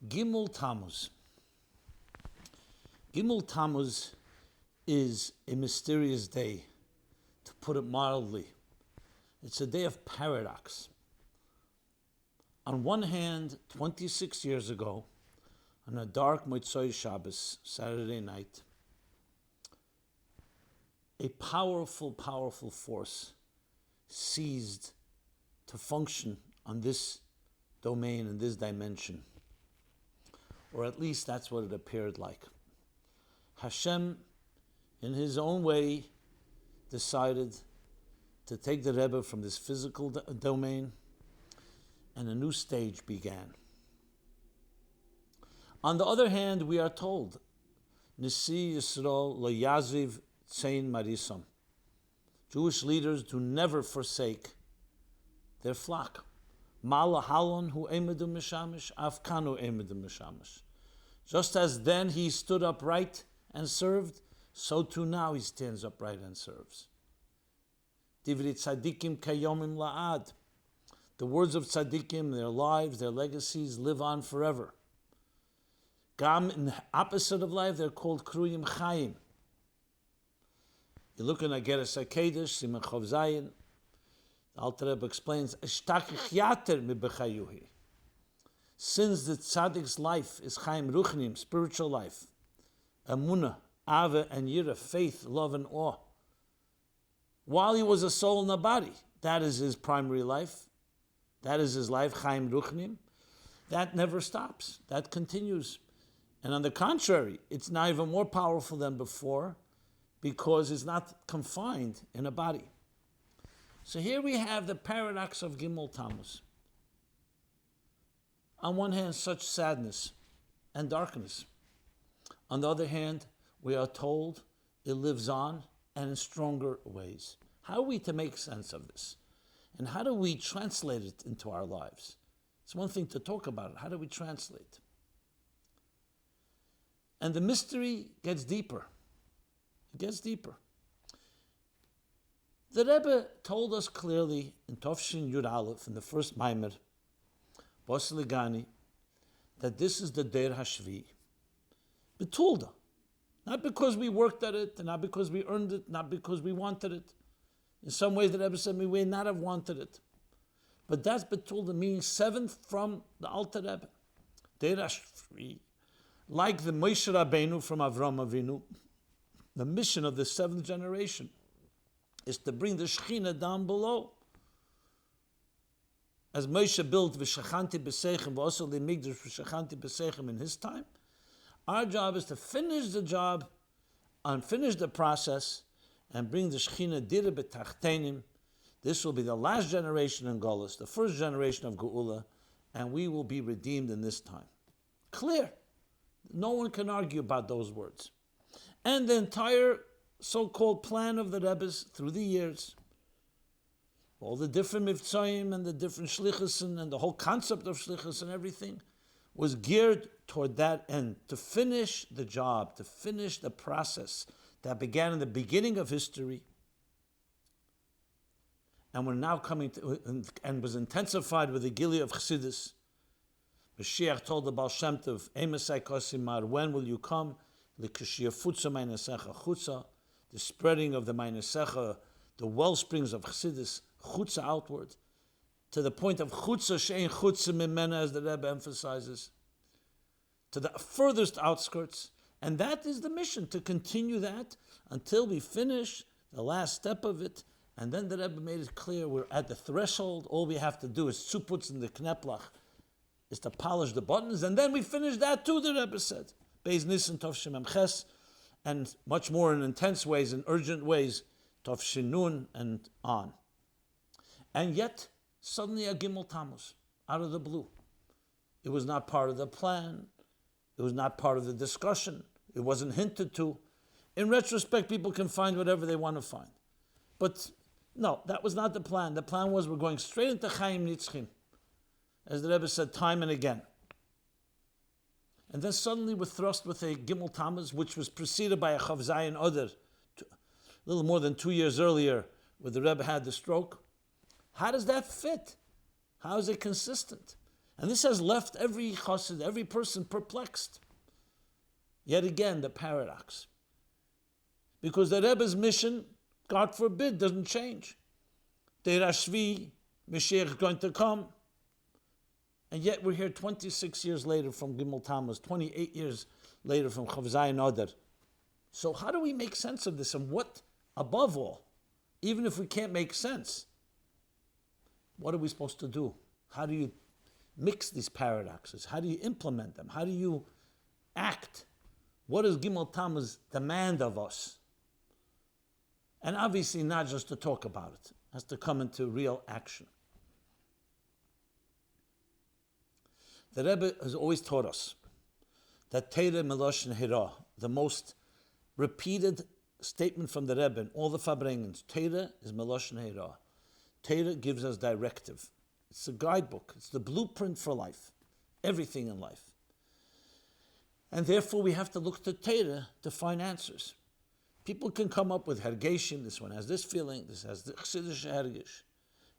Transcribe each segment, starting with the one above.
Gimel Tammuz. Gimel Tammuz is a mysterious day, to put it mildly. It's a day of paradox. On one hand, 26 years ago, on a dark Motzei Shabbos, Saturday night, a powerful force ceased to function on this domain and this dimension. Or at least that's what it appeared like. Hashem, in his own way, decided to take the Rebbe from this physical domain, and a new stage began. On the other hand, we are told, Nisi Yisrael lo yaziv tzein marisam. Jewish leaders do never forsake their flock. Mala halon hu emedu mishamish, afkanu emedu mishamish. Just as then he stood upright and served, so too now he stands upright and serves. Divri tzadikim kayomim la'ad. The words of tzadikim, their lives, their legacies live on forever. Gam, in the opposite of life, they're called kruyim chayim. You're looking at Geras HaKedesh, Siman Chov Zayin. The Alter Rebbe explains, since the tzaddik's life is chayim ruchnim, spiritual life, emunah, ava and yira, faith, love and awe. While he was a soul in a body, that is his primary life. That is his life, chayim ruchnim. That never stops. That continues. And on the contrary, it's now even more powerful than before because it's not confined in a body. So here we have the paradox of Gimel Tammuz. On one hand, such sadness and darkness. On the other hand, we are told it lives on and in stronger ways. How are we to make sense of this? And how do we translate it into our lives? It's one thing to talk about it. How do we translate? And the mystery gets deeper. It gets deeper. The Rebbe told us clearly in Tovshin Yud Aleph, in the first Maimer, Bosiligani, that this is the Der Hashvi. Betulda. Not because we worked at it, and not because we earned it, not because we wanted it. In some ways, the Rebbe said we may not have wanted it. But that's Betulda, meaning seventh from the Alter Rebbe. Der Hashvi. Like the Moshe Rabbeinu from Avram Avinu, the mission of the seventh generation is to bring the Shekhinah down below. As Moshe built V'shachanti b'seichem v'osel l'migdash v'shachanti b'seichem in his time, our job is to finish the job and finish the process and bring the Shekhinah dire b'tachtenim. This will be the last generation in Golus, the first generation of Geula, and we will be redeemed in this time. Clear. No one can argue about those words. And the entire so-called plan of the Rebbe's through the years, all the different mivtzoyim and the different shlichus and the whole concept of shlichus and everything was geared toward that end, to finish the job, to finish the process that began in the beginning of history and we're now coming to, and was intensified with the Gili of Chassidus. Mashiach told the Baal Shem Tov, Emasai Kosimar, when will you come? The spreading of the Mainesecha, the well springs of Chassidus, Chutza outward, to the point of Chutza Shein Chutza Mimena, as the Rebbe emphasizes, to the furthest outskirts. And that is the mission, to continue that until we finish the last step of it. And then the Rebbe made it clear we're at the threshold. All we have to do is tzuputs in the kneplach, is to polish the buttons, and then we finish that too, the Rebbe said. Beis Nisan Tovshin Mem Ches, and much more in intense ways, in urgent ways, Tovshin Nun and on. And yet, suddenly a Gimel Tammuz, out of the blue. It was not part of the plan. It was not part of the discussion. It wasn't hinted to. In retrospect, people can find whatever they want to find. But no, that was not the plan. The plan was we're going straight into Chaim Nitzchim, as the Rebbe said time and again. And then suddenly we're thrust with a Gimel Tammuz, which was preceded by a Chav Zayin Oder, a little more than 2 years earlier, where the Rebbe had the stroke. How does that fit? How is it consistent? And this has left every chassid, every person perplexed. Yet again, the paradox. Because the Rebbe's mission, God forbid, doesn't change. Deir Hashvi, Mashiach is going to come. And yet we're here 26 years later from Gimel Tammuz, 28 years later from Chav Zayin Adar. So how do we make sense of this? And what, above all, even if we can't make sense, what are we supposed to do? How do you mix these paradoxes? How do you implement them? How do you act? What does Gimel Tammuz demand of us? And obviously not just to talk about it. It has to come into real action. The Rebbe has always taught us that Teira Meloshen Hira, the most repeated statement from the Rebbe in all the Farbrengens, Teira is Meloshen Hira. Teira gives us directive. It's a guidebook. It's the blueprint for life. Everything in life. And therefore we have to look to Teira to find answers. People can come up with hergeshim, this one has this feeling, this has the chsidish hergesh.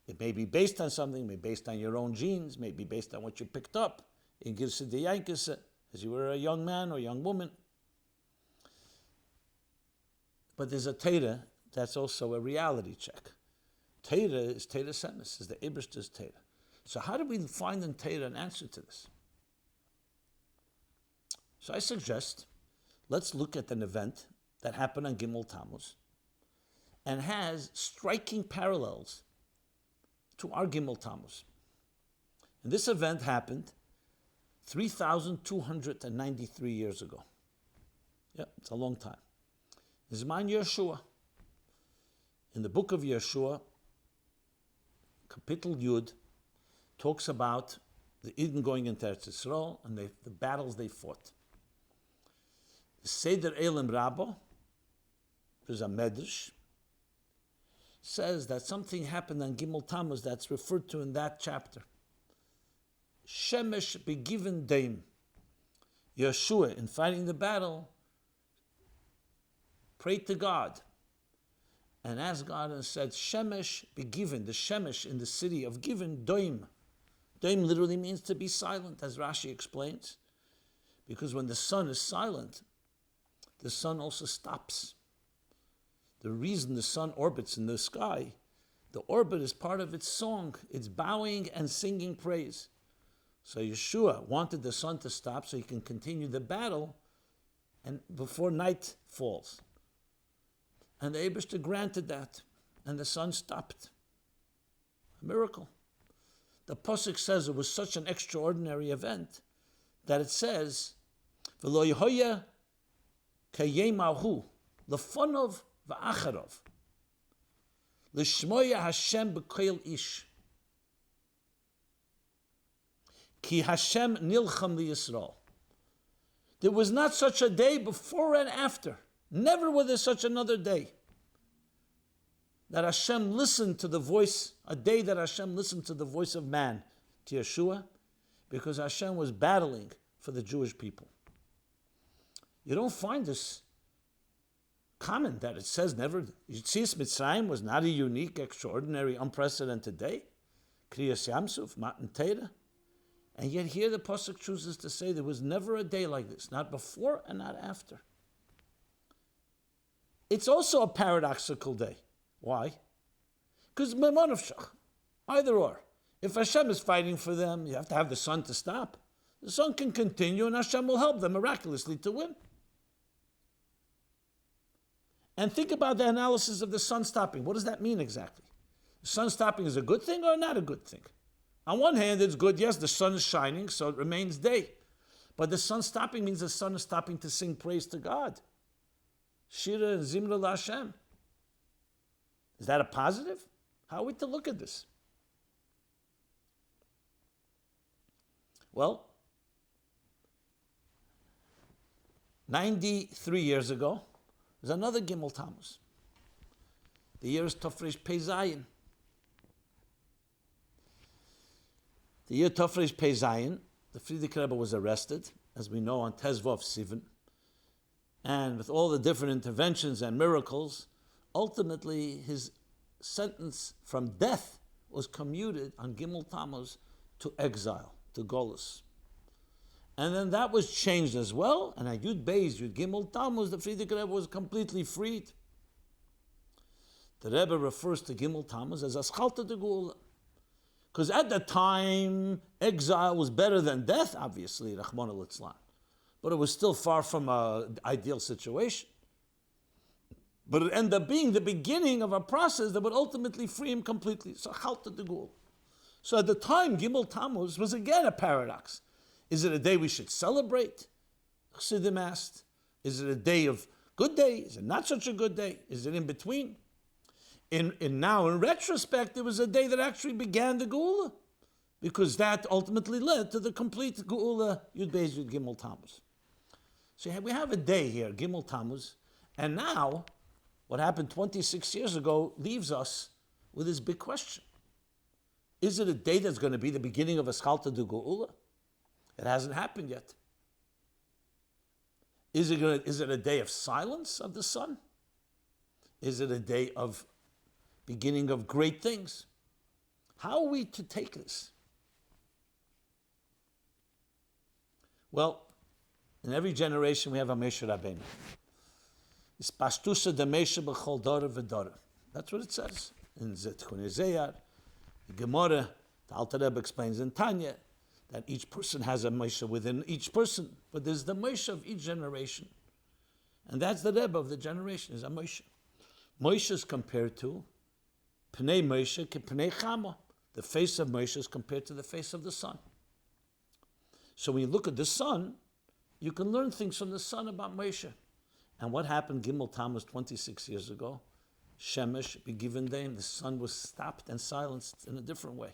It may be based on something, may be based on your own genes, may be based on what you picked up in Girse de Yankese, as you were a young man or young woman. But there's a Teira that's also a reality check. Teira is Teira Semes, is the Ebershter's Teira. So how do we find in Teira an answer to this? So I suggest, let's look at an event that happened on Gimel Tammuz and has striking parallels to our Gimel Tammuz. And this event happened 3,293 years ago. Yeah, it's a long time. Zman Yeshua. In the book of Yeshua, Kapitel Yud talks about the Eden going into Eretz Yisrael and the battles they fought. The Seder Elam Rabbah, there's a Medrash, says that something happened on Gimel Tammuz that's referred to in that chapter. Shemesh begiven Daim. Yeshua, in fighting the battle, prayed to God and asked God and said, Shemesh begiven, the Shemesh in the city of Given, Doim. Doim literally means to be silent, as Rashi explains. Because when the sun is silent, the sun also stops. The reason the sun orbits in the sky, the orbit is part of its song. It's bowing and singing praise. So Yeshua wanted the sun to stop so he can continue the battle and before night falls. And the Eibishter granted that, and the sun stopped. A miracle. The Pasuk says it was such an extraordinary event that it says, V'lo yehoya kayemahu lefonov v'acharov l'shmoya Hashem b'koil ish ki Hashem nilcham liYisrael. There was not such a day before and after. Never was there such another day that Hashem listened to the voice, a day that Hashem listened to the voice of man, to Yeshua, because Hashem was battling for the Jewish people. You don't find this common, that it says never. Yetzias Mitzrayim was not a unique, extraordinary, unprecedented day. Kriyas Yamsuf, Matan Torah. And yet here the Pasuk chooses to say there was never a day like this, not before and not after. It's also a paradoxical day. Why? Because either or. If Hashem is fighting for them, you have to have the sun to stop. The sun can continue and Hashem will help them miraculously to win. And think about the analysis of the sun stopping. What does that mean exactly? The sun stopping is a good thing or not a good thing? On one hand, it's good. Yes, the sun is shining, so it remains day. But the sun stopping means the sun is stopping to sing praise to God. Shira and Zimra LaHashem. Is that a positive? How are we to look at this? Well, 93 years ago, there's another Gimel Tammuz. The year is Tofresh Pei Zayin. The year Tofresh Pei Zayin, the Frierdiker Rebbe was arrested, as we know, on Tezvav Sivan. And with all the different interventions and miracles, ultimately his sentence from death was commuted on Gimel Tammuz to exile, to Golus. And then that was changed as well, and at Yud Beis, Yud Gimel Tammuz, the Frierdiker Rebbe was completely freed. The Rebbe refers to Gimel Tammuz as Aschalta de Geula. Because at the time, exile was better than death, obviously, Rachmana litzlan. But it was still far from an ideal situation. But it ended up being the beginning of a process that would ultimately free him completely. So Aschalta de Geula. So at the time, Gimel Tammuz was again a paradox. Is it a day we should celebrate? Chassidim asked. Is it a day of good day? Is it not such a good day? Is it in between? Now, in retrospect, it was a day that actually began the Geula, because that ultimately led to the complete Geula, Yud Beis, Yud Gimel Tammuz. So we have a day here, Gimel Tammuz, and now, what happened 26 years ago leaves us with this big question. Is it a day that's going to be the beginning of Aschalta de Geula? It hasn't happened yet. Is it a day of silence of the sun? Is it a day of beginning of great things? How are we to take this? Well, in every generation we have a Moshe Rabbeinu. It's Pashtusa de Moshe b'chol dora v'dora. That's what it says in Zetchunei Zeyar. The Gemara, the Alter Rebbe explains in Tanya, that each person has a Moshe within each person, but there's the Moshe of each generation. And that's the Rebbe of the generation, is a Moshe. Moshe is compared to Pnei Moshe ke Pnei Chama. The face of Moshe is compared to the face of the sun. So when you look at the sun, you can learn things from the sun about Moshe. And what happened Gimel Tammuz 26 years ago? Shemesh, be given name, the sun was stopped and silenced in a different way.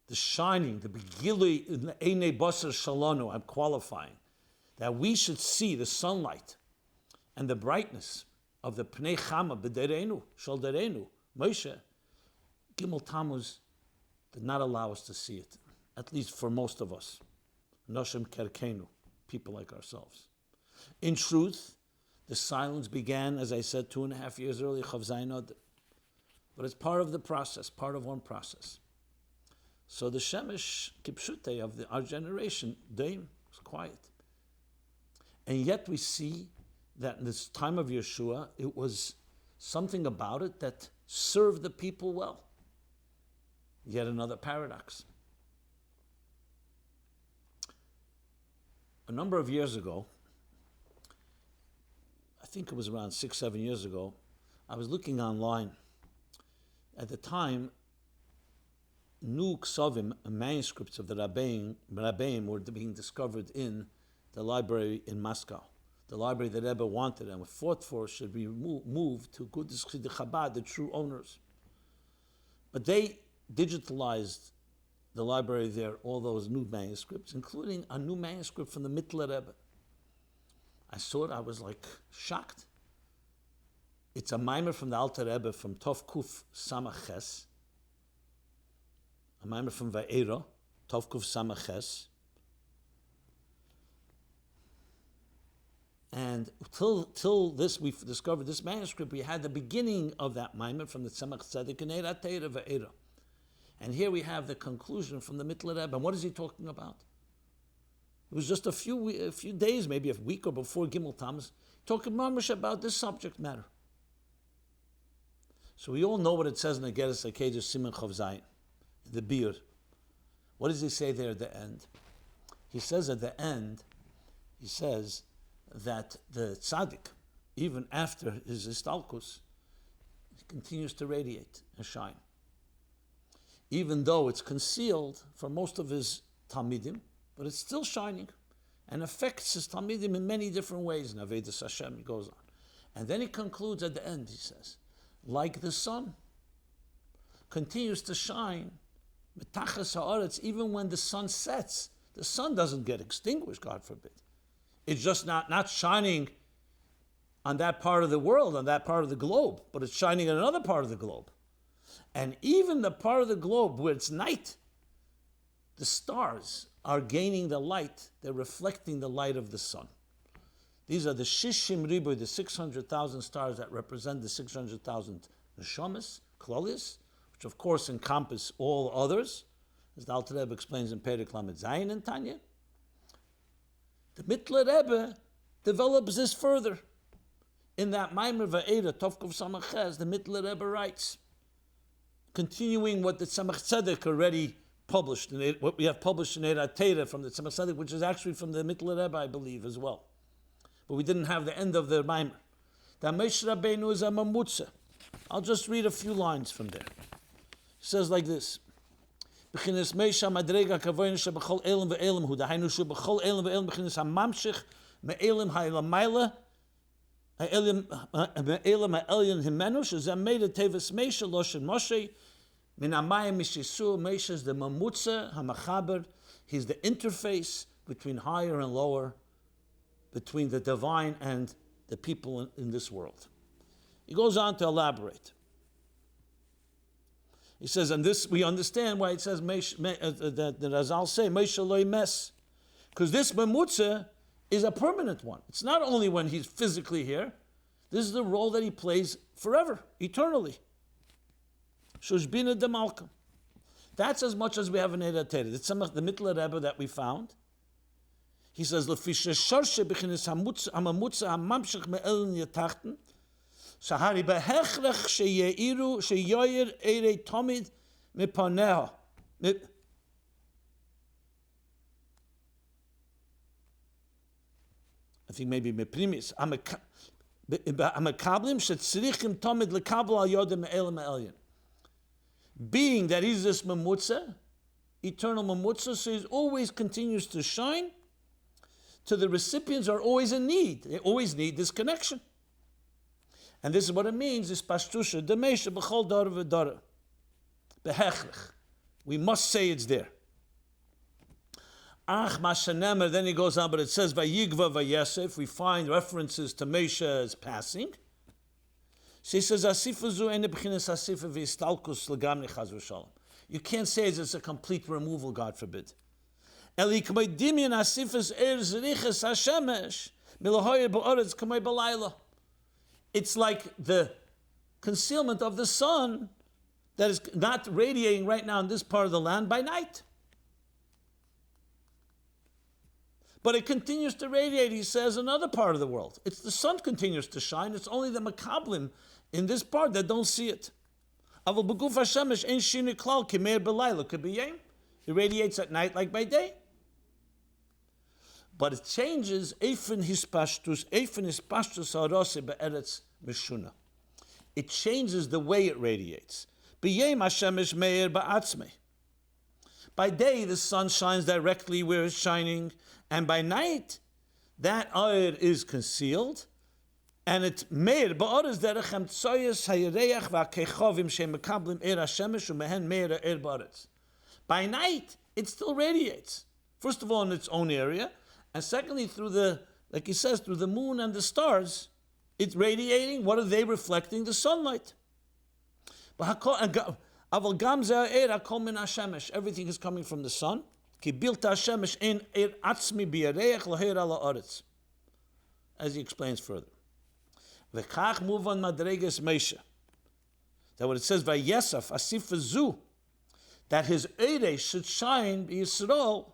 The shining, the begilui, Einei Basar Shalonu, I'm qualifying, that we should see the sunlight and the brightness of the Pnei Chama b'derenu, Shal derenu, Moshe. Gimel Tammuz did not allow us to see it, at least for most of us. Noshim Kerkenu, people like ourselves. In truth, the silence began, as I said, 2.5 years earlier, Chav Zayin Adar. But it's part of the process, part of one process. So the Shemesh Kipshute of our generation, Daim, was quiet. And yet we see that in this time of Yeshua, it was something about it that served the people well. Yet another paradox. A number of years ago, I think it was around 6-7 years ago, I was looking online. At the time, new ksavim, manuscripts of the Rabbeim were being discovered in the library in Moscow. The library that Rebbe wanted and fought for should be moved to Gudas Chidei Chabad, the true owners. But they digitalized the library there, all those new manuscripts, including a new manuscript from the Mittler Rebbe. I saw it, I was like shocked. It's a mimer from the Alter Rebbe from Tov Kuf Samach Ches, a mimer from Va'era, Tov Kuf Samach Ches. And till this, we've discovered this manuscript, we had the beginning of that mimer from the Tzemach Tzedek and Eira Teira Va'era. And here we have the conclusion from the Mittler Rebbe. And what is he talking about? It was just a few days, maybe a week or before Gimel Tammuz, talking mamash about this subject matter. So we all know what it says in the Geras HaKedesh Siman Chav Zayin, the beer. What does he say there at the end? He says at the end, he says that the tzaddik, even after his istalkus, continues to radiate and shine. Even though it's concealed from most of his talmidim, but it's still shining and affects his talmidim in many different ways. In Avedis Hashem, he goes on. And then he concludes at the end, he says, like the sun continues to shine, metachas ha'aretz, even when the sun sets. The sun doesn't get extinguished, God forbid. It's just not shining on that part of the world, on that part of the globe, but it's shining on another part of the globe. And even the part of the globe where it's night, the stars are gaining the light, they're reflecting the light of the sun. These are the Shishim Ribu, the 600,000 stars that represent the 600,000 Neshamas, Klolius, which of course encompass all others, as the Alter Rebbe explains in Perek Lamed Zayin and Tanya. The Mittler Rebbe develops this further. In that Maimer Va'era, Tovkov Samach Ches, the Mittler Rebbe writes, continuing what the Tzemach Tzedek already published, what we have published in Eira Teira from the Tzemach Tzedek, which is actually from the Mittler Rebbe, I believe, as well. But we didn't have the end of the Maimer. That Moshe Rabbeinu is a mamutza. I'll just read a few lines from there. It says like this. B'chinas Meisha Madrega Kavoyin Shebachol Elam Ve'elam Hu Dahainu Shebachol Elam Ve'elam B'chinas HaMamshich Me'elam Ha'elamayla Me'elam Ha'elyon Himenu Shezem Meida Tevis Meisha Loshen Moshe Min Amayim Mishisu. Meisha is the mamutza HaMachaber. He's the interface between higher and lower, between the divine and the people in this world. He goes on to elaborate. He says, and this we understand why it says that Razal say Meisha loy mes, because this memutza is a permanent one. It's not only when he's physically here. This is the role that he plays forever, eternally. Shushbina de Malka. That's as much as we have in Eira Teira. It's the Mittler Rebbe that we found. He says, "Lefisha sharshe b'chinas hamamutza hamamshich me'elin yatachten, shahari behechrech sheyeiru sheyoyer eirei tomid mipaneha." I think maybe meprimis. Amakablim shetzrichim tomid lekabel al yodem me'elim me'elyon. Being that he's this mamutza, eternal mamutza, so he always continues to shine. To the recipients are always in need. They always need this connection. And this is what it means, this pashtusha, demesha b'chol dara v'dara. Behechrech. We must say it's there. Ach mashanemer, then he goes on, but it says, vayigva vayesef, we find references to Mesha as passing. So he says, asifa zu ene b'chinas asifa v'istalkus l'gamni chaz v'shalom. You can't say it's a complete removal, God forbid. It's like the concealment of the sun that is not radiating right now in this part of the land by night. But it continues to radiate, he says, in another part of the world. It's the sun continues to shine. It's only the makablim in this part that don't see it. It radiates at night like by day. But it changes it changes the way it radiates. By day, the sun shines directly where it's shining, and by night, that oir is concealed, and it's meir ba'oris derechem tsoyes hayereach va'kechovim shemekablim er hashemesh umehen meir er ba'oris. By night, it still radiates. First of all, in its own area, and secondly, through the, like he says, through the moon and the stars, it's radiating. What are they reflecting? The sunlight. Everything is coming from the sun. As he explains further. That what it says, Vayesaf, Asif Zu, that his Eireh should shine, Yisrael,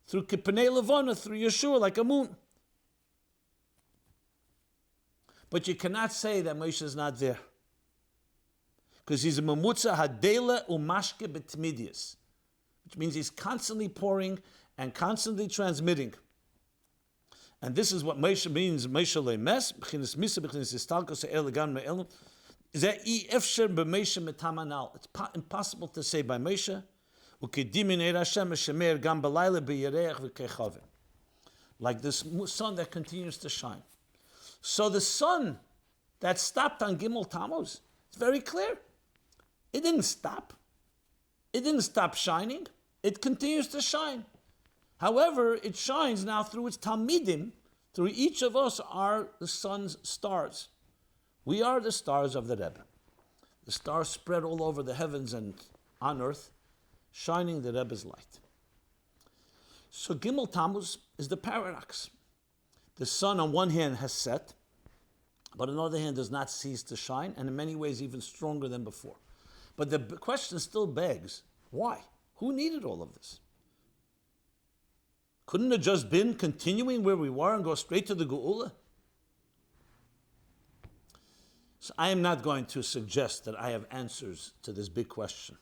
through Kippnei Levana, through Yeshua, like a moon. But you cannot say that Moshe is not there. Because he's a Mamutza Hadela Umashke Betmidius, which means he's constantly pouring and constantly transmitting. And this is what Moshe means, Moshe Lemes, B'chinas Misa, B'chinas Istalkos, Elegan Me'elim. It's impossible to say by Moshe, like this sun that continues to shine. So the sun that stopped on Gimel Tammuz, it's very clear. It didn't stop. It didn't stop shining. It continues to shine. However, it shines now through its Talmidim. Through each of us are the sun's stars. We are the stars of the Rebbe. The stars spread all over the heavens and on earth, shining the Rebbe's light. So Gimel Tammuz is the paradox. The sun on one hand has set, but on the other hand does not cease to shine, and in many ways even stronger than before. But the question still begs, why? Who needed all of this? Couldn't it just been continuing where we were and go straight to the Geula? So I am not going to suggest that I have answers to this big question.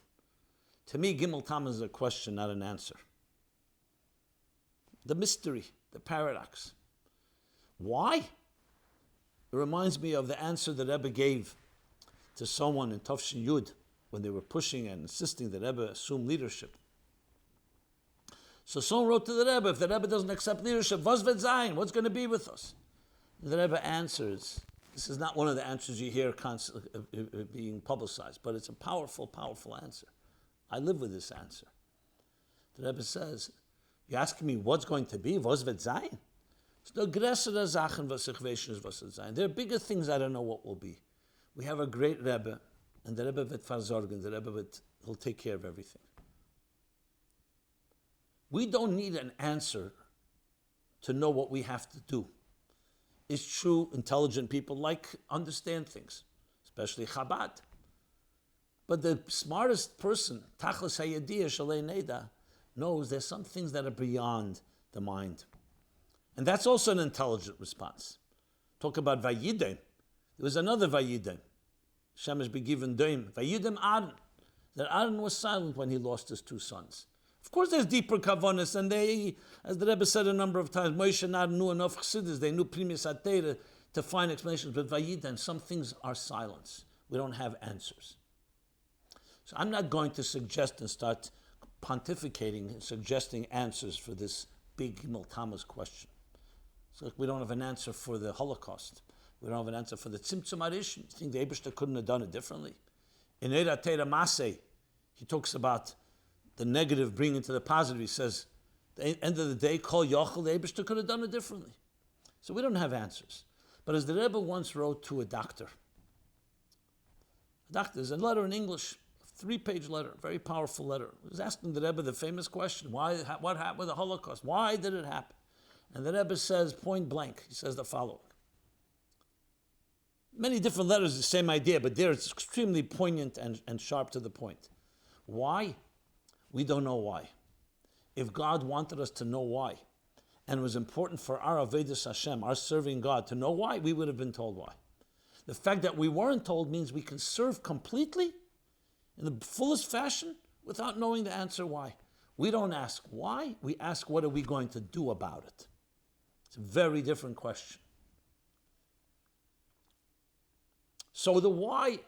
To me, Gimel Tammuz is a question, not an answer. The mystery, the paradox. Why? It reminds me of the answer that Rebbe gave to someone in Tafshin Yud when they were pushing and insisting that Rebbe assume leadership. So someone wrote to the Rebbe, if the Rebbe doesn't accept leadership, was wird sein? What's going to be with us? And the Rebbe answers, this is not one of the answers you hear constantly being publicized, but it's a powerful, powerful answer. I live with this answer. The Rebbe says, you're asking me what's going to be? Was wird sein? There are bigger things I don't know what will be. We have a great Rebbe, and the Rebbe wird versorgen, the Rebbe will take care of everything. We don't need an answer to know what we have to do. It's true, intelligent people understand things, especially Chabad. But the smartest person, Tachlis Hayediyah Shalei Neda, knows there's some things that are beyond the mind. And that's also an intelligent response. Talk about Vayidem. There was another Vayidem. Shemesh begiven Doim. Vayidem Aaron. That Aaron was silent when he lost his two sons. Of course there's deeper kavanas, and they, as the Rebbe said a number of times, Moshe and Aaron knew enough chassidus, they knew Primus Atera to find explanations, but Vayidem, some things are silence. We don't have answers. So I'm not going to suggest and start pontificating and suggesting answers for this big Gimel Tammuz question. So we don't have an answer for the Holocaust. We don't have an answer for the Tzimtzum Arishon. You think the Eibishter couldn't have done it differently? In Eira Teira Maseh, he talks about the negative bringing to the positive. He says, at the end of the day, Kol Yochel, the Eibishter could have done it differently. So we don't have answers. But as the Rebbe once wrote to a doctor, there's a letter in English, a 3-page letter, very powerful letter. He was asking the Rebbe the famous question, what happened with the Holocaust? Why did it happen? And the Rebbe says, point blank, he says the following. Many different letters, the same idea, but there it's extremely poignant and sharp to the point. Why? We don't know why. If God wanted us to know why, and it was important for our Avodas Hashem, our serving God, to know why, we would have been told why. The fact that we weren't told means we can serve completely, in the fullest fashion, without knowing the answer why. We don't ask why, we ask what are we going to do about it. It's a very different question. So the why,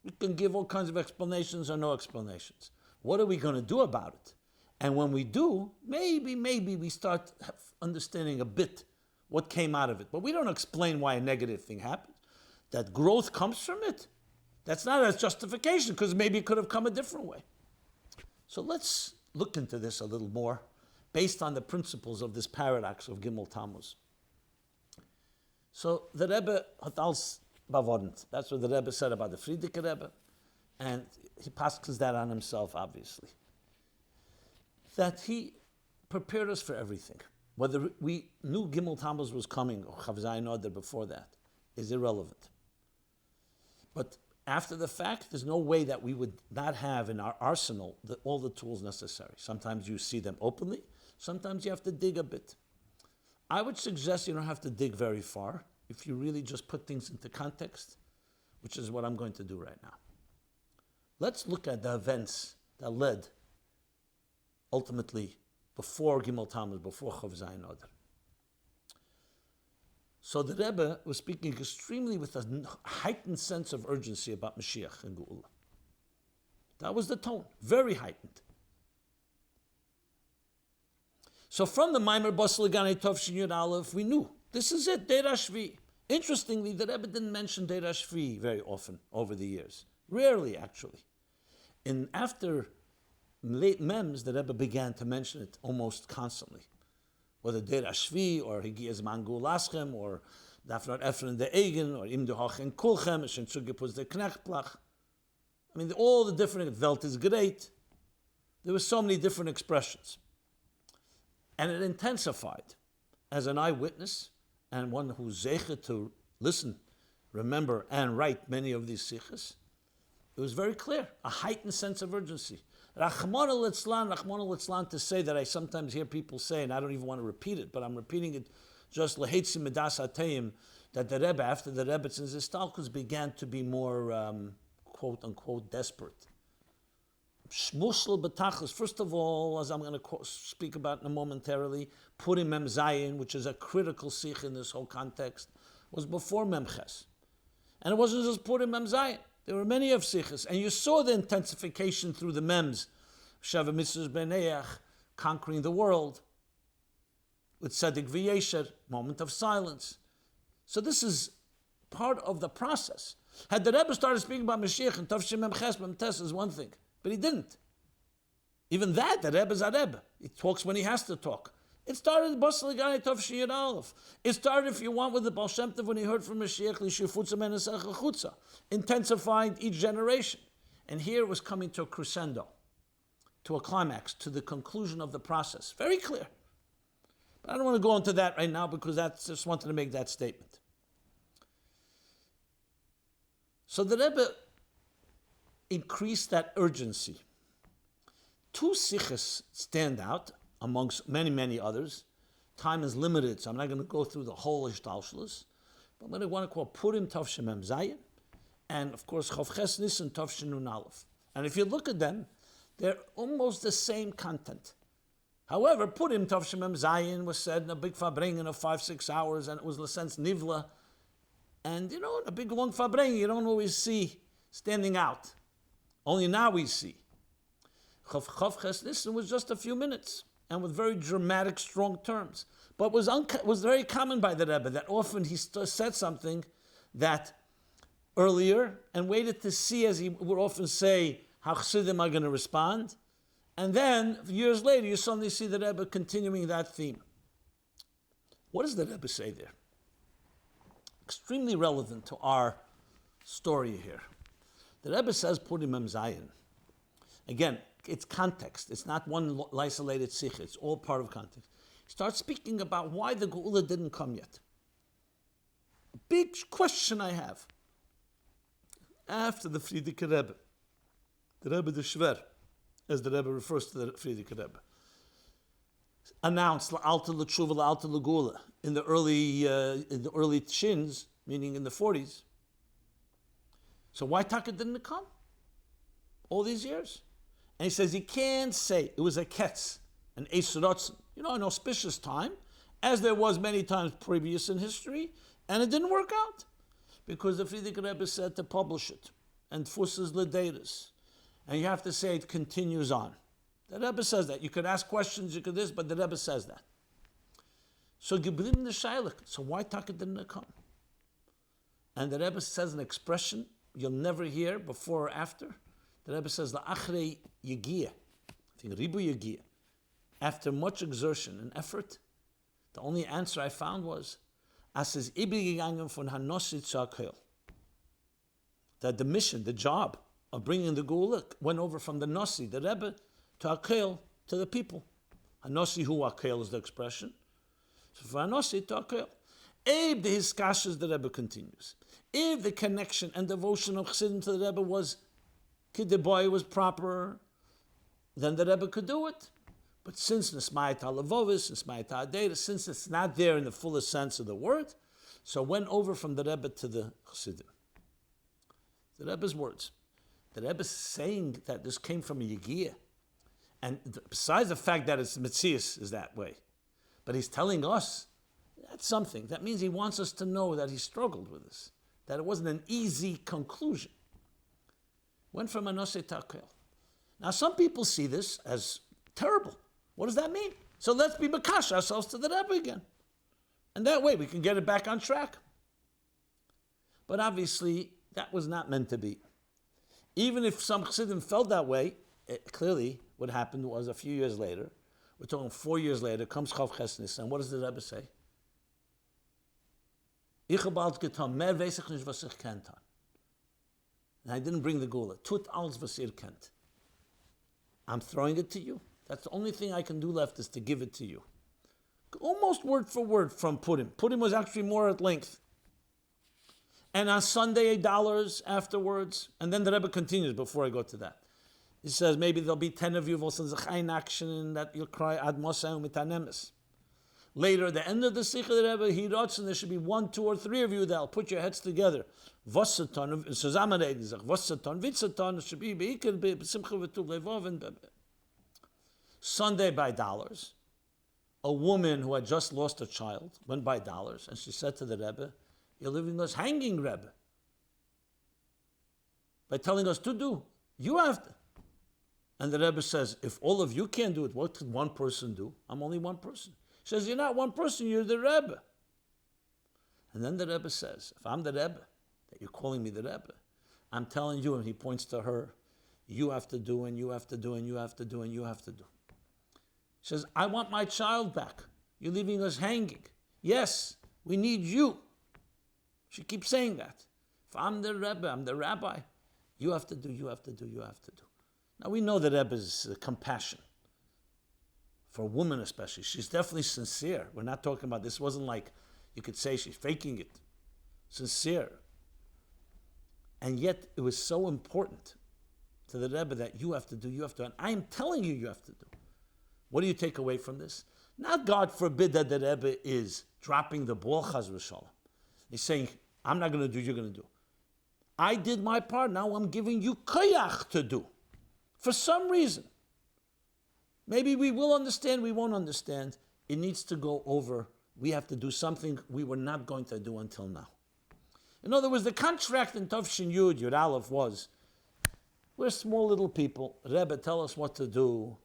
we can give all kinds of explanations or no explanations. What are we going to do about it? And when we do, maybe we start understanding a bit what came out of it. But we don't explain why a negative thing happened. That growth comes from it. That's not a justification, because maybe it could have come a different way. So let's look into this a little more, based on the principles of this paradox of Gimel Tammuz. So the Rebbe hat als bewarnt. That's what the Rebbe said about the Frierdiker Rebbe, and he passes that on himself, obviously. That he prepared us for everything. Whether we knew Gimel Tammuz was coming, or Chav Zayin Adar before that, is irrelevant. But after the fact, there's no way that we would not have in our arsenal all the tools necessary. Sometimes you see them openly, sometimes you have to dig a bit. I would suggest you don't have to dig very far if you really just put things into context, which is what I'm going to do right now. Let's look at the events that led ultimately before Gimel Tammuz, before Chav Zayin Adar. So the Rebbe was speaking extremely with a heightened sense of urgency about Mashiach and Geula. That was the tone, very heightened. So from the Maimer Basel Gane Tov Shin Yud Aleph, we knew this is it, Deir HaShvi. Interestingly, the Rebbe didn't mention Deir HaShvi very often over the years. Rarely, actually. And after late Mems, the Rebbe began to mention it almost constantly. Whether Deir HaShvi, or Higi Ezman Gulaschem, or Dafnar Efren de Egen, or Im de Hochen Kulchem, Shen Zugepuz de Knechtplach. I mean, all the different, Welt is great. There were so many different expressions. And it intensified. As an eyewitness, and one who's zeicher to listen, remember, and write many of these sichos, it was very clear, a heightened sense of urgency. Rachmana litzlan, to say that I sometimes hear people say, and I don't even want to repeat it, but I'm repeating it just leheitzi midas hatayim, that the Rebbe, after the Rebbetzins Istalkus, began to be more, quote unquote, desperate. Shmusel betachlis, first of all, as I'm going to speak about momentarily, Purim Mem Zayin, which is a critical sikh in this whole context, was before Memches. And it wasn't just Purim Mem Zayin. There were many of sikhs, and you saw the intensification through the Mems. Shava Mitzvahs B'neiach, conquering the world, with Tzedek V'Yesher, moment of silence. So this is part of the process. Had the Rebbe started speaking about Mashiach and Tavshim Memches Memtes is one thing, but he didn't. Even that, the Rebbe is a Rebbe. He talks when he has to talk. It started Basel Gani Tavshim Yud Aleph. It started, if you want, with the Baal Shem Tov when he heard from Mashiach L'Shifutza Menesecha Chutza, intensifying each generation. And here it was coming to a crescendo, to a climax, to the conclusion of the process. Very clear. But I don't want to go into that right now because I just wanted to make that statement. So the Rebbe increased that urgency. Two sikhs stand out amongst many, many others. Time is limited, so I'm not going to go through the whole Ishtalshalos. But I'm going to want to call Purim Tavshin Mem Zayin, and of course Chav Ches Nisan Tavshin Nun Aleph. And if you look at them, they're almost the same content. However, Purim Tavshin Mem Zayin was said in a big farbrengen of 5-6 hours, and it was in a sense nivla. And you know, a big long farbrengen you don't always see standing out. Only now we see. Chav Ches Nisan was just a few minutes, and with very dramatic, strong terms. But was very common by the Rebbe that often he said something that earlier and waited to see, as he would often say, how Chassidim are going to respond. And then, years later, you suddenly see the Rebbe continuing that theme. What does the Rebbe say there? Extremely relevant to our story here. The Rebbe says Purim Mem Zayin. Again, it's context. It's not one isolated sikh. It's all part of context. He starts speaking about why the Geula didn't come yet. A big question I have. After the Frierdiker Rebbe, the Rebbe the Shver, as the Rebbe refers to the Frierdiker Rebbe, announced L'alta l'tshuva, L'alta l'Geula in the early shins, meaning in the 40s. So why Taka didn't it come all these years? And he says he can't say it was a ketz, an eisrotzen, an auspicious time, as there was many times previous in history, and it didn't work out because the Frierdiker Rebbe said to publish it and fusses l'deiros, and you have to say it continues on. The Rebbe says that. You could ask questions, you could this, but the Rebbe says that. So Gibrim the Shailik. So why Taka didn't it come? And the Rebbe says an expression you'll never hear before or after. The Rebbe says, La'achrei Yegia, I think Ribu Yegia. After much exertion and effort, the only answer I found was, As is Ibi von Hanosi Tzakil. That the mission, the job of bringing the Geula went over from the Nasi, the Rebbe, to Akel, to the people. Hanosi hu Akel is the expression. So for Hanosi to Akel. If the Hiskashas, the Rebbe continues. If the connection and devotion of Chassidim to the Rebbe was the boy was proper, then the Rebbe could do it. But since Nismayat HaLevovis, Nismayat HaDeira, since it's not there in the fullest sense of the word, so it went over from the Rebbe to the Chassidim. The Rebbe's words. The Rebbe's saying that this came from a Yegiya. And besides the fact that it's Metzias is that way, but he's telling us that's something. That means he wants us to know that he struggled with this, that it wasn't an easy conclusion. Went from Anose Takel. Now, some people see this as terrible. What does that mean? So let's be Makash ourselves to the Rebbe again. And that way we can get it back on track. But obviously, that was not meant to be. Even if some Chassidim felt that way, clearly what happened was a few years later, we're talking 4 years later, comes Chav Ches Nisan, and what does the Rebbe say? Ich habe alt getan, mehr weiß ich nicht, was ich kennt. And I didn't bring the Geula. Tut alles, was ihr kennt. I'm throwing it to you. That's the only thing I can do left is to give it to you. Almost word for word from Purim. Purim was actually more at length. And on Sunday, $8 afterwards. And then the Rebbe continues before I go to that. He says maybe there'll be 10 of you, action, and that you'll cry ad mosai umitanemes. Later, at the end of the Sikha of the Rebbe, he writes, and there should be 1, 2, or 3 of you that'll put your heads together. Vossaton, zusammenreden sich. Vossaton, Vitzaton, should be beikir b'simcha v'tuv levov and Sunday by dollars. A woman who had just lost a child went by dollars, and she said to the Rebbe, "You're leaving us hanging, Rebbe, by telling us to do. You have to." And the Rebbe says, "If all of you can't do it, what could one person do? I'm only one person." She says, "You're not one person, you're the Rebbe." And then the Rebbe says, "If I'm the Rebbe, that you're calling me the Rebbe, I'm telling you," and he points to her, "you have to do, and you have to do, and you have to do, and you have to do." She says, "I want my child back. You're leaving us hanging. Yes, we need you." She keeps saying that. If I'm the Rebbe, I'm the rabbi, you have to do, you have to do, you have to do. Now we know that Rebbe's compassion for a woman especially. She's definitely sincere. We're not talking about, this wasn't like you could say she's faking it. Sincere. And yet it was so important to the Rebbe that you have to do, you have to, and I am telling you, you have to do. What do you take away from this? Not, God forbid, that the Rebbe is dropping the ball, chas v'shalom. He's saying, I'm not going to do, you're going to do. I did my part, now I'm giving you koyach to do. For some reason. Maybe we will understand, we won't understand. It needs to go over. We have to do something we were not going to do until now. In other words, the contract in Tavshin Yud Aleph was, we're small little people. Rebbe, tell us what to do.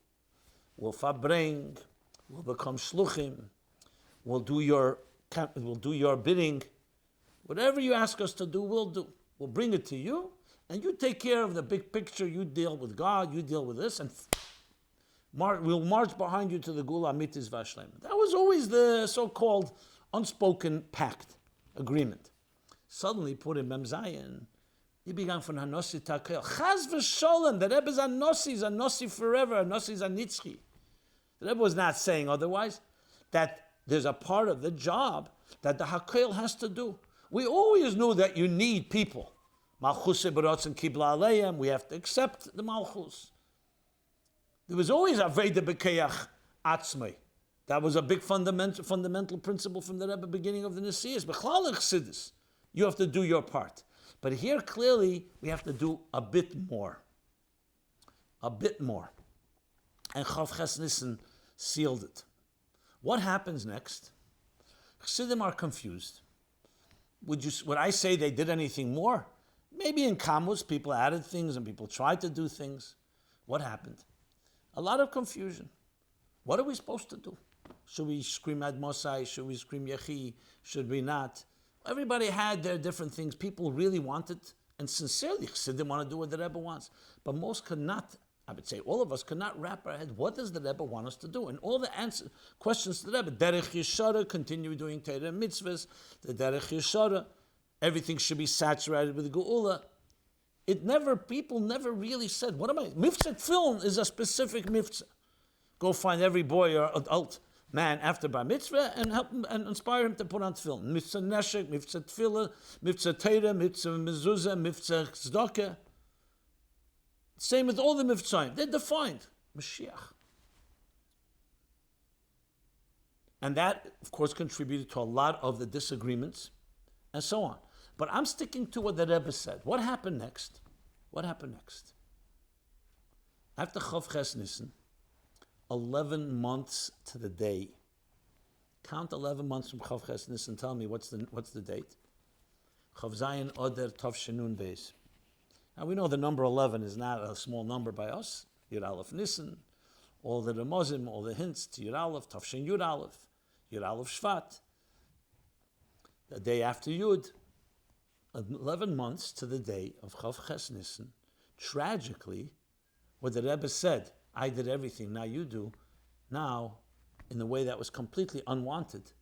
We'll fabring. We'll become shluchim. We'll do your bidding. Whatever you ask us to do, we'll do. We'll bring it to you, and you take care of the big picture. You deal with God. You deal with this, and we'll march behind you to the Gula Amitis Vashlem. That was always the so-called unspoken pact, agreement. Suddenly, put in Mem Zayin, he began from Hanossi Takel. Chaz v'sholem, the Rebbe is a Nossi forever, a Nossi is a Nitzchi. The Rebbe was not saying otherwise, that there's a part of the job that the Hakel has to do. We always knew that you need people. Malchus Eberotz and Kibla Aleim, we have to accept the Malchus. There was always a Veda B'Keyach Atzmei. That was a big fundamental principle from the Rebbe beginning of the Nesiyas. B'chlal Chassidus, you have to do your part. But here clearly we have to do a bit more. A bit more. And Chav Ches Nissen sealed it. What happens next? Chassidim are confused. Would I say they did anything more? Maybe in Tammuz people added things and people tried to do things. What happened? A lot of confusion. What are we supposed to do? Should we scream Ad Mosai? Should we scream Yechi? Should we not? Everybody had their different things. People really wanted, and sincerely, Chassidim want to do what the Rebbe wants. But most could not, I would say all of us could not wrap our head, what does the Rebbe want us to do? And all the questions to the Rebbe, Derech Yeshara, continue doing Torah mitzvahs, the Derech Yeshara, everything should be saturated with Geula. People never really said, what am I? Mifzah Tefillin is a specific mifzah. Go find every boy or adult man after Bar Mitzvah and help him and inspire him to put on tefillin. Mifzah Neshek, Mifzah Tefillah, Mifzah Torah, Mifzah Mezuzah, Mifzah Tzedakah. Same with all the Mifzahim. They're defined. Mashiach. And that, of course, contributed to a lot of the disagreements and so on. But I'm sticking to what the Rebbe said. What happened next? What happened next? After Chav Ches Nissen, 11 months to the day. Count 11 months from Chav Ches Nissen. Tell me what's the date? Chav Zayin Oder Tov Shenun Beis. Now we know the number 11 is not a small number by us. Yud Aleph Nissen, all the Ramozim, all the hints to Yud Aleph, Tov Shen Yud Aleph, Yud Aleph Shvat. The day after Yud, 11 months to the day of Chav Ches Nissen. Tragically, what the Rebbe said, I did everything, now you do. Now, in a way that was completely unwanted,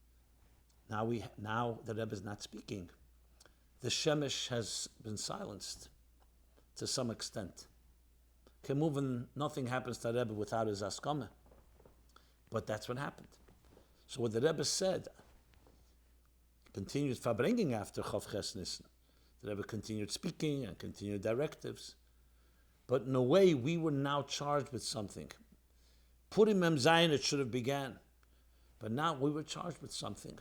now the Rebbe is not speaking. The Shemesh has been silenced to some extent. Kemuven, nothing happens to the Rebbe without his askama. But that's what happened. So what the Rebbe said, continued farbringing after Chav Ches Nissen. The Rebbe continued speaking and continued directives. But in a way, we were now charged with something. Purim Mem Zayin, it should have began. But now we were charged with something.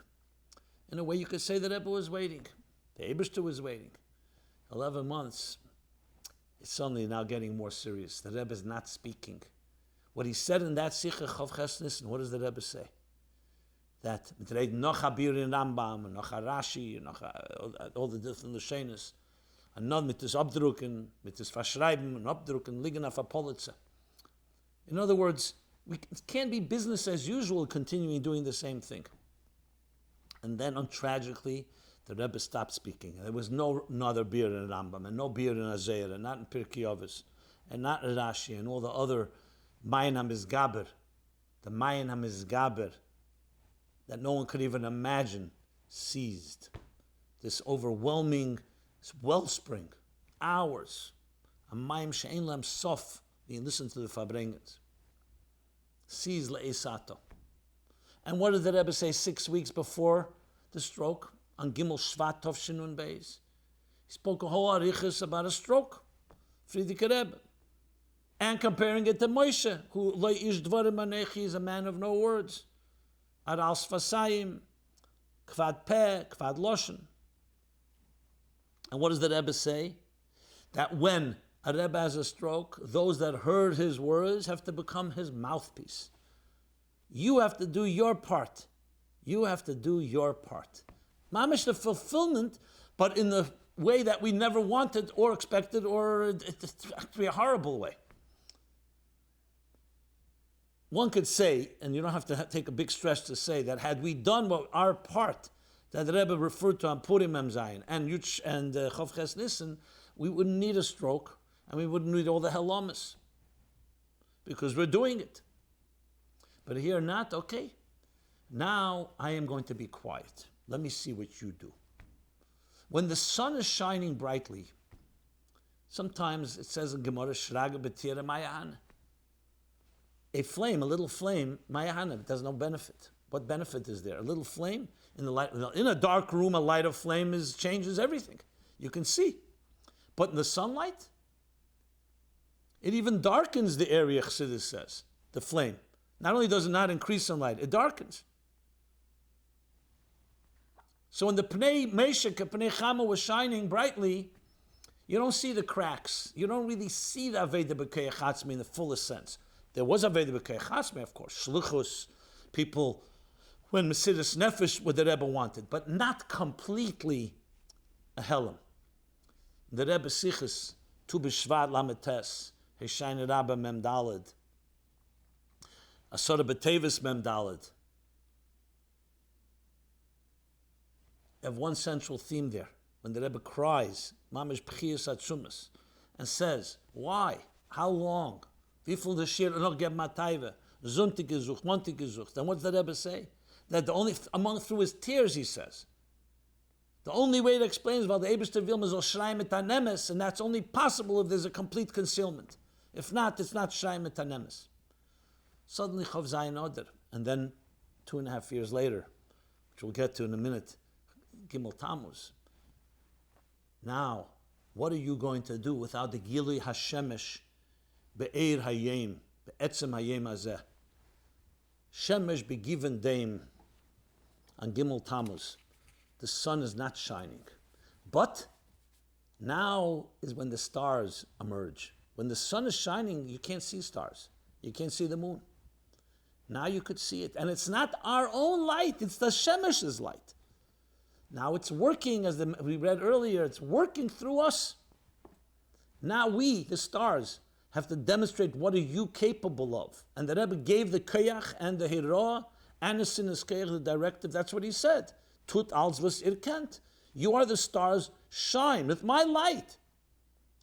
In a way, you could say the Rebbe was waiting. The Eibishter was waiting. 11 months. It's suddenly now getting more serious. The Rebbe is not speaking. What he said in that Sikha Chav Ches Nissen, what does the Rebbe say? That noch Habir in Rambam, noch Rashi, noch all the different Lashonos, and not mit das Abdrucken, mit das Verschreiben und Abdrucken, liegen auf a Politzer. In other words, it can't be business as usual continuing doing the same thing. And then, tragically, the Rebbe stopped speaking. There was no other beer in Rambam, and no beer in Azayr, and not in Pirkei Avos, and not in Rashi, and all the other Mayin HaMizgaber, the Mayin HaMizgaber, that no one could even imagine, seized. This overwhelming wellspring, hours, a Mayim She'en Lam Sof, being listened to the Fabrengens, seized Le'esato. And what did the Rebbe say 6 weeks before the stroke? On Gimel Shvat Tov Shinun Beis. He spoke a whole arichas about a stroke. Friedrich Rebbe. And comparing it to Moshe, who Lo Ish Dvarim Anechi is a man of no words. Aral Sfasayim, Kvad Peh, Kvad Loshen. And what does the Rebbe say? That when a Rebbe has a stroke, those that heard his words have to become his mouthpiece. You have to do your part. You have to do your part. Mamish the fulfillment, but in the way that we never wanted or expected, or it's actually a horrible way. One could say, and you don't have to take a big stretch to say, that had we done what our part that the Rebbe referred to on Purim Mem Zayin and Chav Ches Nissen, we wouldn't need a stroke and we wouldn't need all the helamas because we're doing it. But here not, okay. Now I am going to be quiet. Let me see what you do. When the sun is shining brightly, sometimes it says in Gemara, Shraga B'tira Mayahan. A flame, a little flame, Mayahan, there's no benefit. What benefit is there? A little flame in the light. In a dark room, a light of flame changes everything. You can see. But in the sunlight, it even darkens the area, Chassidus says, the flame. Not only does it not increase sunlight, it darkens. So when the Pnei Meshach, Pnei Chama was shining brightly, you don't see the cracks. You don't really see the Aveda B'Kei Chatzmi in the fullest sense. There was Aveda B'Kei Chatzmi, of course, Shluchus, people, when Mesidus Nefesh, what the Rebbe wanted, but not completely a Helam. The Rebbe Sichus, Tu B'Shvat Lametes, Heshayin Rabba Mem Daled, Asura B'Tevis Mem Daled. You have one central theme there. When the Rebbe cries, Mamish B'chiyas Atzumas, and says, why? How long? Viful the Shir noch geb matayve, Zunti gesucht, Monti gesucht. Then what does the Rebbe say? That the only, through his tears, he says, the only way to explain is, well, the Eibishter Vilma zol shreim et hanemes, and that's only possible if there's a complete concealment. If not, it's not shreim et hanemes. Suddenly, Chav Zayin Oder, and then 2.5 years later, which we'll get to in a minute, Gimel Tammuz. Now, what are you going to do without the Gilui Hashemesh be'er hayem, be'etzem hayem hazeh? Shemesh begiven daim on Gimel Tammuz. The sun is not shining. But now is when the stars emerge. When the sun is shining, you can't see stars. You can't see the moon. Now you could see it. And it's not our own light, it's the Shemesh's light. Now it's working, as we read earlier, it's working through us. Now we, the stars, have to demonstrate what are you capable of. And the Rebbe gave the koyach and the hira and the sinas koyach, the directive. That's what he said. Tut als was kent. You are the stars, shine with my light.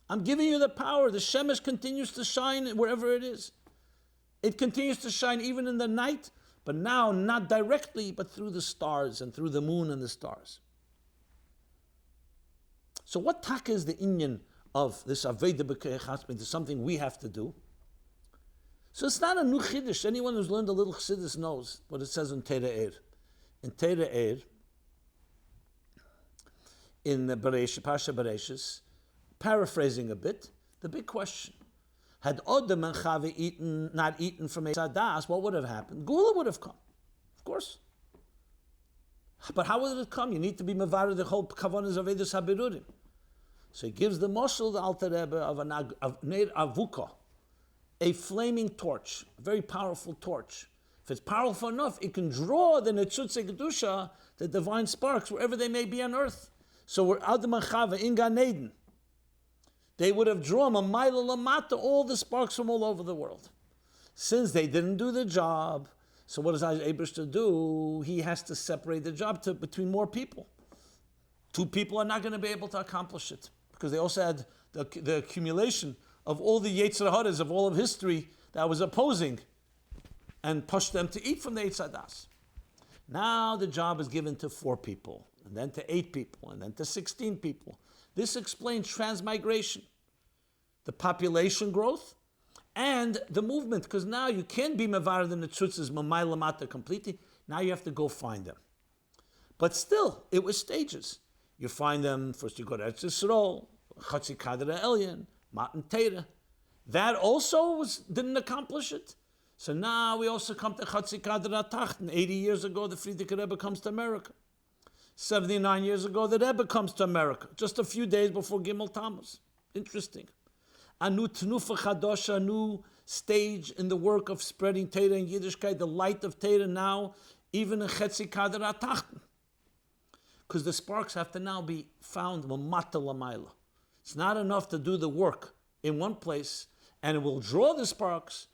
I'm giving you the power. The Shemesh continues to shine wherever it is. It continues to shine even in the night, but now not directly, but through the stars and through the moon and the stars. So what taka is the inyan of this Aveda B'Kei Chatzmi? Is something we have to do. So it's not a new chiddush. Anyone who's learned a little chiddush knows what it says in Teira Eir. In Teira Eir, in the Parsha Bereshis, paraphrasing a bit, the big question, Had Odom and Chava not eaten from Eitz Hadas, what would have happened? Gula would have come, of course. But how would it come? You need to be mevarer the whole kavanas of Eidos HaBerurim. So he gives the moshel, the Alter Rebbe, of Ner Avuka, a flaming torch, a very powerful torch. If it's powerful enough, it can draw the Netzutze Kedusha, the divine sparks, wherever they may be on earth. So we're Adam and Chava in Gan Eden. They would have drawn a mile lamata, all the sparks from all over the world. Since they didn't do the job, so what does Abish to do? He has to separate the job between more people. Two people are not going to be able to accomplish it because they also had the accumulation of all the Yetzer Haras of all of history that was opposing and pushed them to eat from the Eitz Hadas. Now the job is given to 4 people, and then to 8 people, and then to 16 people. This explains transmigration, the population growth, and the movement, because now you can't be mevar the netzutzes mamay lamata completely. Now you have to go find them. But still, it was stages. You find them, first you go to Eretz Yisrael, Chatzi Kadra Elyon, Matan Teira. That also didn't accomplish it. So now we also come to Chatzi Kadra Tachten. 80 years ago, the Frierdiker Rebbe comes to America. 79 years ago, the Rebbe comes to America, just a few days before Gimel Tammuz. Interesting. A new Tnufa Chadosha, a new stage in the work of spreading Torah and Yiddishkeit, the light of Torah now, even in Chetzi Kadra Tachten. Because the sparks have to now be found Mamata Lamayla. It's not enough to do the work in one place, and it will draw the sparks,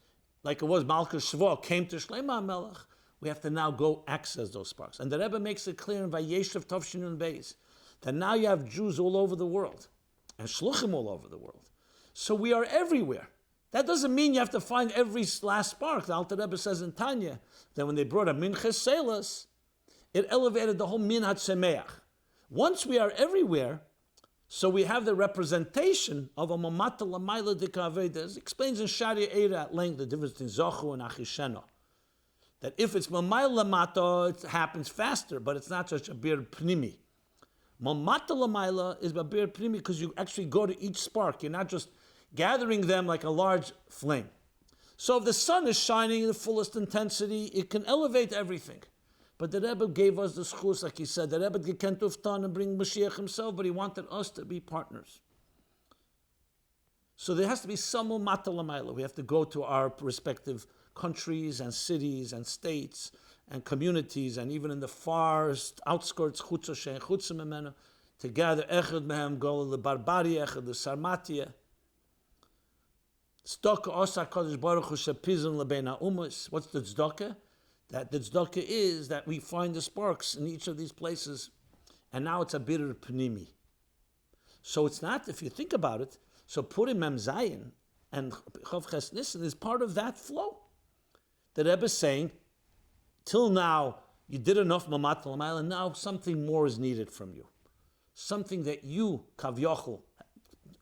like it was Malchus Shvo came to Shleima Melech. We have to now go access those sparks. And the Rebbe makes it clear in Vayeshev Tovshinun Beis that now you have Jews all over the world and Shluchim all over the world. So we are everywhere. That doesn't mean you have to find every last spark. The Alter Rebbe says in Tanya that when they brought a Minches Selas, it elevated the whole Min HaTzemeach. Once we are everywhere, so we have the representation of a Mamata Lamayla de Kavedas. Explains in Sharia Eira at length the difference between Zochu and Achishena. That if it's Mamayla Lamata, it happens faster, but it's not such a Bir Pnimi. Mamata Lamayla is a Bir Pnimi because you actually go to each spark. You're not just gathering them like a large flame. So if the sun is shining in the fullest intensity, it can elevate everything. But the Rebbe gave us the schus, like he said. The Rebbe gekent uftan and bring Mashiach himself, but he wanted us to be partners. So there has to be some Mamata Lamayla. We have to go to our respective countries and cities and states and communities, and even in the far outskirts, chutza shein chutza memena, to gather echad mehem, go to the barbari echad, the sarmatia. Tzedakah osa kadosh baruch hu shepizim lebein ha'umas. What's the tzedakah? That the tzedakah is that we find the sparks in each of these places, and now it's a bitter pnimi. So it's not, if you think about it, so Purim Mem Zayin and Chav Ches Nisan is part of that flow. The Rebbe is saying, till now, you did enough Mamat Lamayla, and now something more is needed from you. Something that you, Kav Yochel,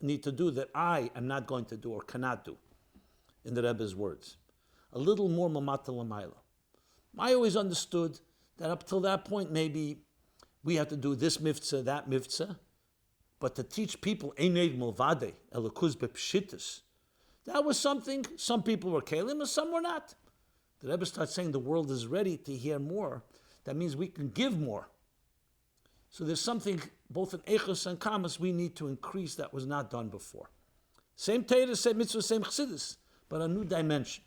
need to do that I am not going to do or cannot do, in the Rebbe's words. A little more Mamat Lamayla. I always understood that up till that point, maybe we have to do this mivtza, that mivtza, but to teach people Eined Milvade, Elokuz Bepshitis, that was something, some people were kelim and some were not. The Rebbe starts saying the world is ready to hear more. That means we can give more. So there's something, both in Echos and Kamas, we need to increase that was not done before. Same Torah, same mitzvah, same chassidus, but a new dimension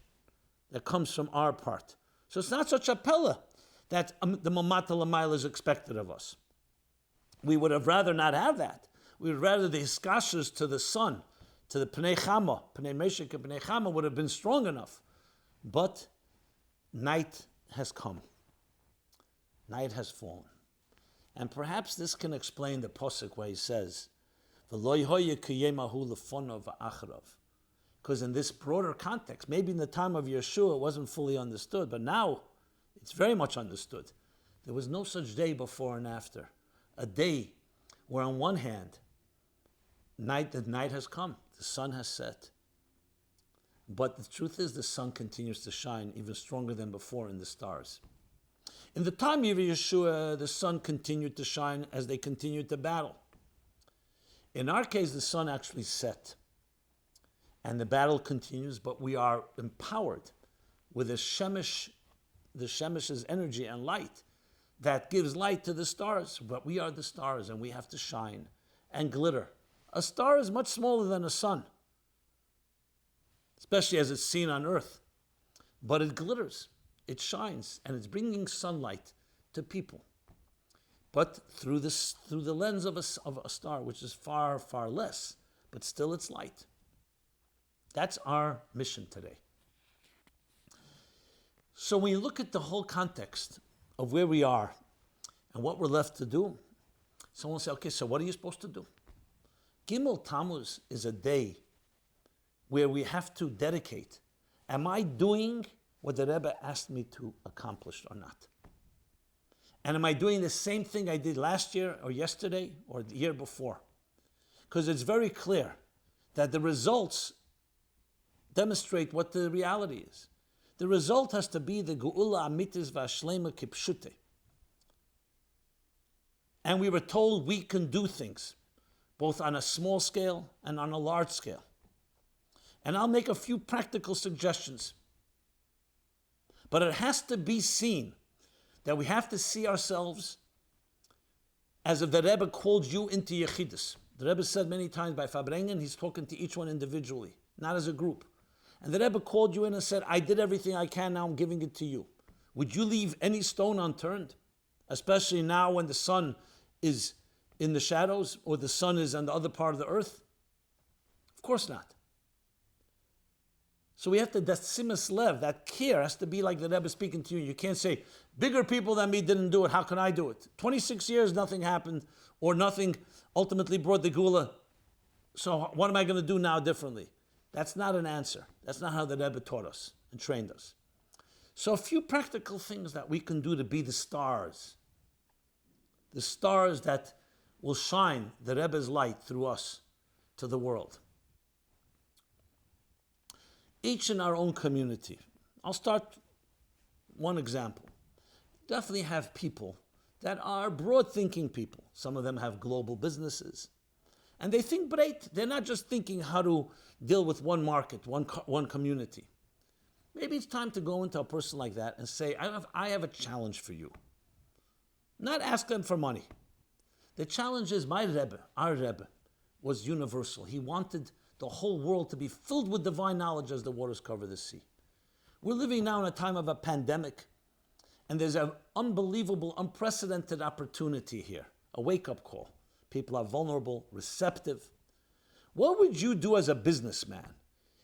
that comes from our part. So it's not such a pella that the Mamata Lamayla is expected of us. We would have rather not have that. We would rather the hiskashas to the sun, to the Pnei Chama, Pnei Meshach and Pnei Chama would have been strong enough. But night has come. Night has fallen. And perhaps this can explain the posuk where he says, V'lo yehoye kiyemahu lefonav v'acharav. Because in this broader context, maybe in the time of Yeshua it wasn't fully understood, but now it's very much understood. There was no such day before and after. A day where on one hand, the night has come, the sun has set. But the truth is the sun continues to shine even stronger than before in the stars. In the time of Yeshua, the sun continued to shine as they continued to battle. In our case, the sun actually set. and the battle continues, but we are empowered with the Shemesh's energy and light that gives light to the stars. But we are the stars, and we have to shine and glitter. A star is much smaller than a sun, especially as it's seen on Earth. But it glitters, it shines, and it's bringing sunlight to people. But through the lens of a star, which is far, far less, but still it's light. That's our mission today. So when you look at the whole context of where we are and what we're left to do, someone will say, okay, so what are you supposed to do? Gimel Tammuz is a day where we have to dedicate. Am I doing what the Rebbe asked me to accomplish or not? And am I doing the same thing I did last year or yesterday or the year before? Because it's very clear that the results demonstrate what the reality is. The result has to be the Geula Amitis Vashlema Kipshute. And we were told we can do things, both on a small scale and on a large scale. And I'll make a few practical suggestions. But it has to be seen that we have to see ourselves as if the Rebbe called you into Yechidus. The Rebbe said many times by Fabrengen, he's talking to each one individually, not as a group. And the Rebbe called you in and said, I did everything I can, now I'm giving it to you. Would you leave any stone unturned? Especially now when the sun is in the shadows or the sun is on the other part of the earth? Of course not. So we have to, that simas lev, that care has to be like the Rebbe speaking to you. You can't say, bigger people than me didn't do it, how can I do it? 26 years, nothing happened, or nothing ultimately brought the Gula. So what am I going to do now differently? That's not an answer. That's not how the Rebbe taught us and trained us. So a few practical things that we can do to be the stars that will shine the Rebbe's light through us to the world. Each in our own community. I'll start one example. Definitely have people that are broad-thinking people. Some of them have global businesses. And they think great. They're not just thinking how to deal with one market, one community. Maybe it's time to go into a person like that and say, I have a challenge for you. Not ask them for money. The challenge is my Rebbe, our Rebbe, was universal. He wanted the whole world to be filled with divine knowledge as the waters cover the sea. We're living now in a time of a pandemic, and there's an unbelievable, unprecedented opportunity here, a wake-up call. People are vulnerable, receptive. What would you do as a businessman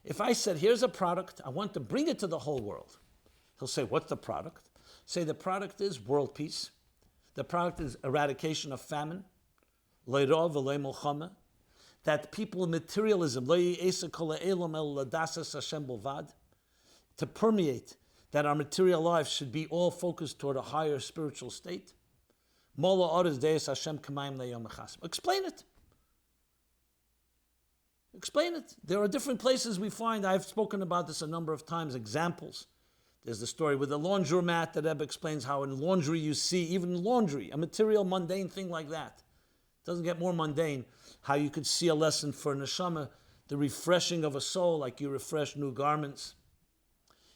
if I said, here's a product, I want to bring it to the whole world? He'll say, what's the product? Say the product is world peace. The product is eradication of famine. That people in materialism, to permeate, that our material lives should be all focused toward a higher spiritual state. Explain it. Explain it. There are different places we find, I've spoken about this a number of times, examples. There's the story with the laundromat that Rebbe explains how in laundry you see, even laundry, a material mundane thing like that. It doesn't get more mundane. How you could see a lesson for neshama, the refreshing of a soul, like you refresh new garments.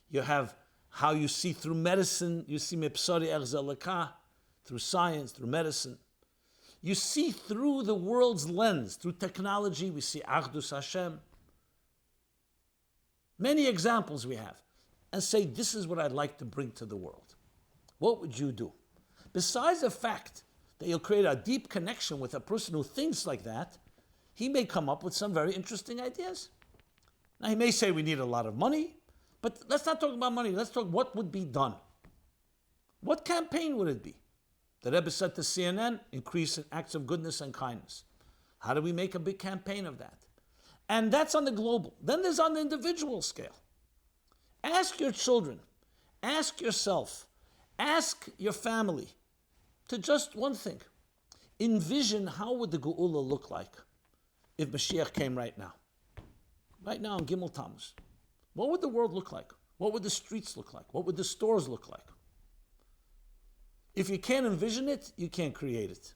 You have how you see through medicine, you see mepsari erzelaka, through science, through medicine. You see through the world's lens, through technology, we see Achdus Hashem. Many examples we have. And say, this is what I'd like to bring to the world. What would you do? Besides the fact that you'll create a deep connection with a person who thinks like that, he may come up with some very interesting ideas. Now, he may say we need a lot of money, but let's not talk about money. Let's talk what would be done. What campaign would it be? The Rebbe said to CNN, increase in acts of goodness and kindness. How do we make a big campaign of that? And that's on the global. Then there's on the individual scale. Ask your children, ask yourself, ask your family to just one thing. Envision how would the Geula look like if Mashiach came right now. Right now in Gimel Tammuz. What would the world look like? What would the streets look like? What would the stores look like? If you can't envision it, you can't create it.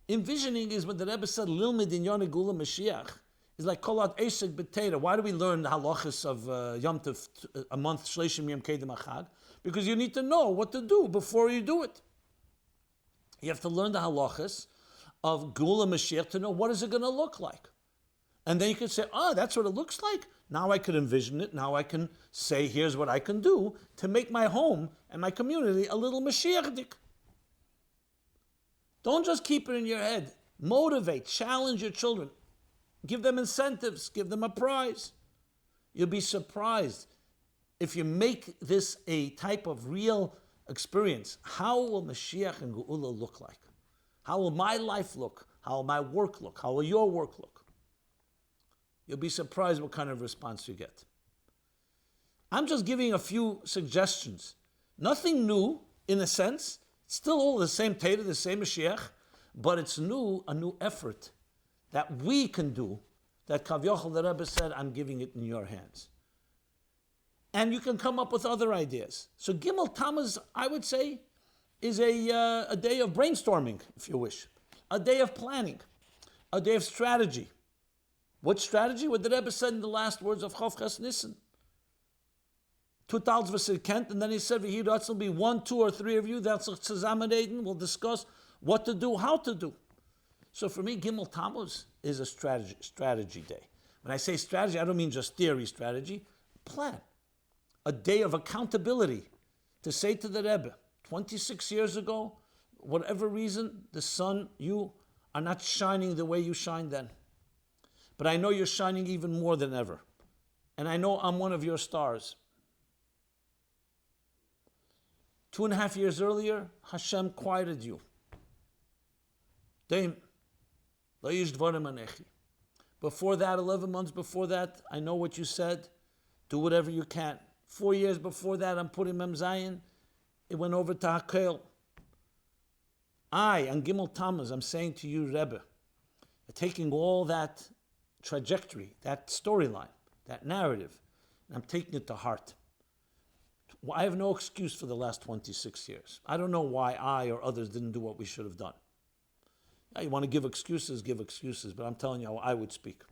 Envisioning is when the Rebbe said, Lilmid in Yonah Geula Mashiach, It's like kolat esek b'teira. Why do we learn the halachas of Yom Tov, a month shleishim yom kedem achag? Because you need to know what to do before you do it. You have to learn the halachas of Geula Mashiach to know what is it going to look like. And then you can say, that's what it looks like. Now I can envision it. Now I can say, here's what I can do to make my home and my community a little Mashiachdik. Don't just keep it in your head. Motivate, challenge your children. Give them incentives, give them a prize. You'll be surprised if you make this a type of real experience. How will Mashiach and Geula look like? How will my life look? How will my work look? How will your work look? You'll be surprised what kind of response you get. I'm just giving a few suggestions. Nothing new, in a sense. Still all the same Torah, the same Mashiach, but it's new, a new effort that we can do, that Kavyochel the Rebbe said, I'm giving it in your hands. And you can come up with other ideas. So Gimel Tammuz, I would say, is a day of brainstorming, if you wish. A day of planning. A day of strategy. What strategy? What the Rebbe said in the last words of Chof Ches Nissen. Tutals v'sir Kent, and then he said, will be 1, 2, or 3 of you, that's zusammenreden, we'll discuss what to do, how to do. So for me, Gimel Tammuz is a strategy day. When I say strategy, I don't mean just theory strategy, plan. A day of accountability to say to the Rebbe, 26 years ago, whatever reason, the sun, you are not shining the way you shined then. But I know you're shining even more than ever. And I know I'm one of your stars. 2.5 years earlier, Hashem quieted you. Before that, 11 months before that, I know what you said. Do whatever you can. 4 years before that, I'm putting Mem Zayin. It went over to Hakel. On Gimel Tammuz, I'm saying to you, Rebbe, taking all that trajectory, that storyline, that narrative, and I'm taking it to heart. I have no excuse for the last 26 years. I don't know why I or others didn't do what we should have done. Now, you want to give excuses, but I'm telling you how I would speak.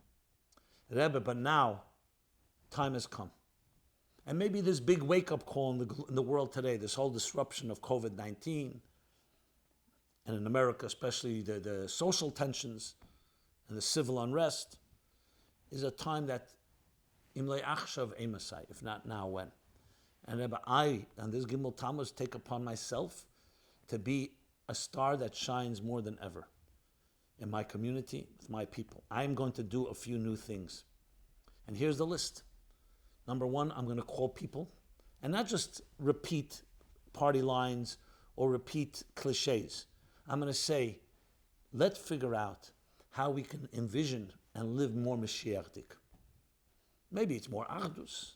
Rebbe, but now, time has come. And maybe this big wake-up call in the world today, this whole disruption of COVID-19, and in America especially the social tensions and the civil unrest, is a time that imlei achshav emasai, if not now, when? And Rebbe, I, on this Gimel Tammuz, take upon myself to be a star that shines more than ever in my community, with my people. I'm going to do a few new things. And here's the list. Number 1, I'm going to call people and not just repeat party lines or repeat cliches. I'm going to say, let's figure out how we can envision and live more Mashiachdik. Maybe it's more Achdus.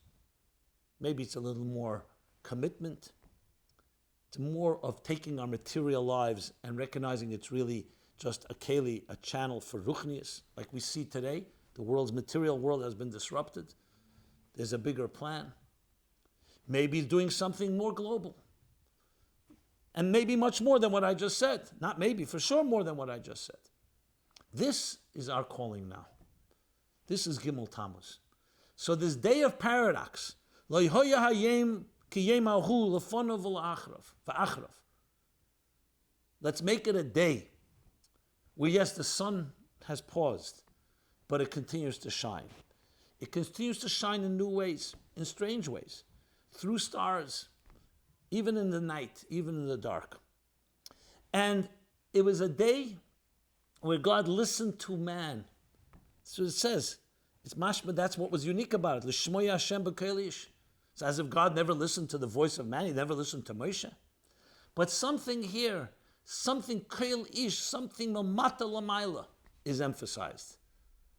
Maybe it's a little more commitment. It's more of taking our material lives and recognizing it's really just a keli, a channel for Ruchnius. Like we see today, the world's material world has been disrupted. There's a bigger plan. Maybe doing something more global. And maybe much more than what I just said. Not maybe, for sure more than what I just said. This is our calling now. This is Gimel Tammuz. So this day of paradox, let's make it a day where, yes, the sun has paused, but it continues to shine. It continues to shine in new ways, in strange ways, through stars, even in the night, even in the dark. And it was a day where God listened to man. So it says, it's mashma, that's what was unique about it. L'shmoya Hashem b'kol ish. It's as if God never listened to the voice of man. He never listened to Moshe. But something here, something kol ish, something mamata lamayla is emphasized.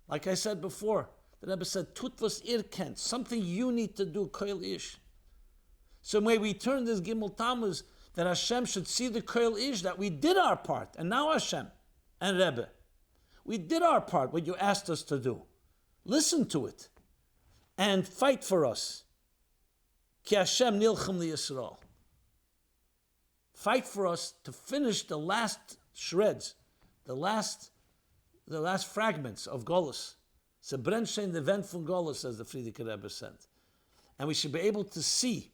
Like I said before, the Rebbe said, tutvas irkent, something you need to do, kol ish. So may we turn this Gimel Tammuz, that Hashem should see the kol ish, that we did our part. And now Hashem and Rebbe, we did our part, what you asked us to do. Listen to it and fight for us. Ki Hashem nilchem liYisrael. Fight for us to finish the last shreds, the last fragments of Golus, So Brennstein, the event von Golos, as the Frierdiker Rebbe said. And we should be able to see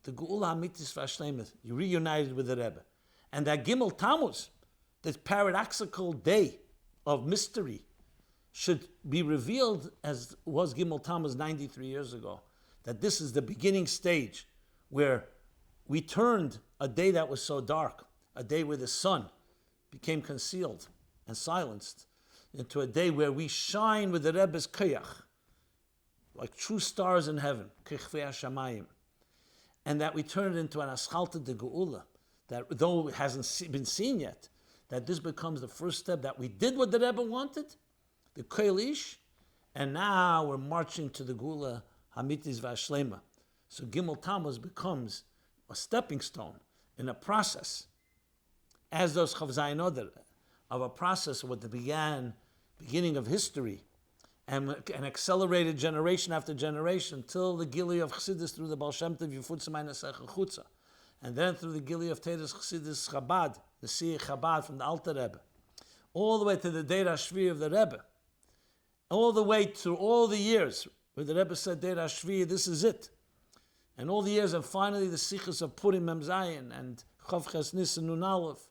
the Geula Hamitis Vashleimah, you reunited with the Rebbe. And that Gimel Tammuz, this paradoxical day of mystery, should be revealed as was Gimel Tammuz 93 years ago. That this is the beginning stage where we turned a day that was so dark, a day where the sun became concealed and silenced, into a day where we shine with the Rebbe's koyach, like true stars in heaven, kechvei hashamayim, and that we turn it into an aschalta de geula, that though it hasn't been seen yet, that this becomes the first step that we did what the Rebbe wanted, the koil ish, and now we're marching to the geula hamitis v'ashlema. So Gimel Tammuz becomes a stepping stone in a process, as does Chav Zayin Oder, of a process of what beginning of history, and an accelerated generation after generation till the Gili of Chassidus through the Baal Shem Tov Yifutza Ma'anesecha Chutza, and then through the Gili of Teres Chassidus Chabad, the Siyah Chabad from the Alter Rebbe, all the way to the Deir HaShvi of the Rebbe, all the way to all the years where the Rebbe said Deir HaShvi, this is it, and all the years, and finally the Sichos of Purim Mem Zayin and Chav Ches Nisan Nun Aleph.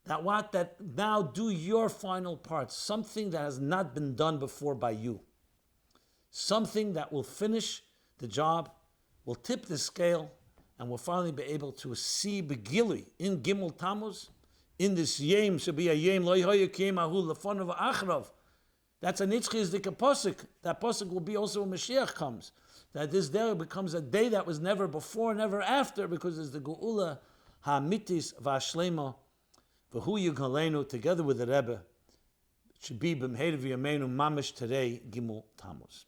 That now do your final part, something that has not been done before by you. Something that will finish the job, will tip the scale, and will finally be able to see Begili in Gimel Tammuz, in this Yem, should be a Yem, Lo Yehoya Kiyem Ahu Lefonav Achrav. That's a Nitzchi Zdika Posik. That Posik will be also when Mashiach comes. That this day becomes a day that was never before, never after, because it's the Geula HaMitis V'Ashlema, V'hu Yighalenu, together with the Rebbe, it should be B'mheir V'yameinu Mamish today, Gimel Tammuz.